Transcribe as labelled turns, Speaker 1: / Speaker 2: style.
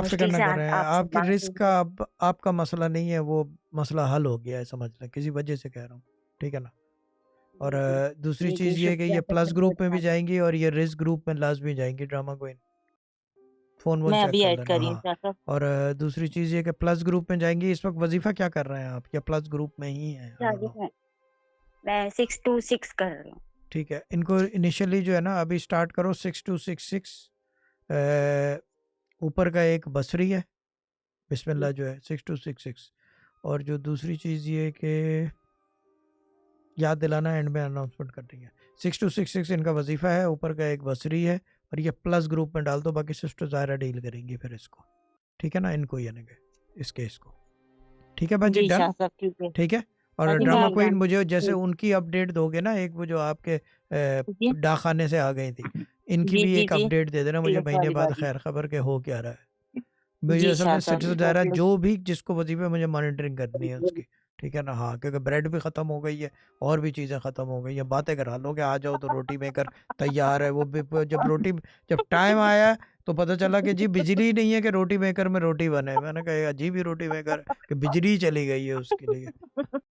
Speaker 1: आप फिक्र
Speaker 2: मुश्किल
Speaker 1: ना
Speaker 2: से
Speaker 1: करें,
Speaker 2: आपसे
Speaker 1: आपकी
Speaker 2: बात
Speaker 1: रिस्क
Speaker 2: हुई
Speaker 1: का
Speaker 2: है।
Speaker 1: आपका मसला नहीं है, वो मसला हल हो गया है, समझ लें, किसी वजह से कह रहा हूँ, ठीक है ना। और
Speaker 2: जी, जी।
Speaker 1: दूसरी
Speaker 2: जी, जी,
Speaker 1: चीज़ ये है कि
Speaker 2: शुक्रिया
Speaker 1: ये
Speaker 2: सर,
Speaker 1: प्लस
Speaker 2: मैं बहुत
Speaker 1: ग्रुप में भी
Speaker 2: ध्यान
Speaker 1: जाएंगी और ये रिस्क ग्रुप में लाजमी जाएंगी, ड्रामा क्वीन। फ़ोन वोन
Speaker 2: मैं
Speaker 1: चेक
Speaker 2: अभी
Speaker 1: कर
Speaker 2: ऐड
Speaker 1: लेना,
Speaker 2: कर रही हूँ
Speaker 1: हाँ।
Speaker 2: Sir sir.
Speaker 1: और दूसरी चीज़ ये कि प्लस ग्रुप में जाएंगी। इस वक्त वजीफ़ा क्या कर रहे हैं आप, या प्लस ग्रुप में ही हैं अगर
Speaker 2: शादी
Speaker 1: हो?
Speaker 2: में मैं 6 to 6 कर रही हूँ।
Speaker 1: ठीक है, इनको इनिशियली जो है ना अभी स्टार्ट करो 6 2 6 6। ऊपर का एक बसरी है,
Speaker 2: जी,
Speaker 1: बिस्मिल्लाह जो है 6 2 6 6। और जो दूसरी चीज़ ये कि याद दिलाना, एंड में अनाउंसमेंट कर रही है। 6 2 6 6 इनका वजीफ़ा है, ऊपर का एक बसरी है, और ये प्लस ग्रुप में डाल दो, बाकी सिस्टर ज़ायरा डील करेंगी फिर इसको, ठीक है ना, इनको यानी कि इस केस को। ठीक है बाजी,
Speaker 2: जी
Speaker 1: डन।
Speaker 2: शाह साहब ठीक है।
Speaker 1: ठीक है। और
Speaker 2: जी
Speaker 1: ड्रामा
Speaker 2: मैं
Speaker 1: क्वीन,
Speaker 2: डन।
Speaker 1: मुझे जैसे
Speaker 2: जी
Speaker 1: उनकी अपडेट दोगे ना, एक वो जो आपके
Speaker 2: जी
Speaker 1: डाकखाने से आ गई थी, इनकी
Speaker 2: जी
Speaker 1: भी
Speaker 2: जी
Speaker 1: एक
Speaker 2: जी।
Speaker 1: अपडेट दे देना
Speaker 2: जी
Speaker 1: मुझे महीने
Speaker 2: सॉरी
Speaker 1: बाद,
Speaker 2: बाजी।
Speaker 1: खैर खबर के हो क्या रहा है। मुझे
Speaker 2: जी
Speaker 1: असल
Speaker 2: शाह
Speaker 1: में
Speaker 2: साहब
Speaker 1: सिस्टर ज़ायरा
Speaker 2: ओके।
Speaker 1: जो भी जिसको वजीफे, मुझे मॉनिटरिंग करनी है उसकी, ठीक है ना, हाँ, क्योंकि ब्रेड भी ख़त्म हो गई है और भी चीज़ें ख़त्म हो गई हैं। बातें करा लो कि आ जाओ तो रोटी मेकर तैयार है, वो भी जब टाइम आया तो पता चला कि जी बिजली ही नहीं है कि रोटी मेकर में रोटी बने। मैंने कहा ये अजीब ही रोटी मेकर है कि बिजली ही चली गई है उसके लिए।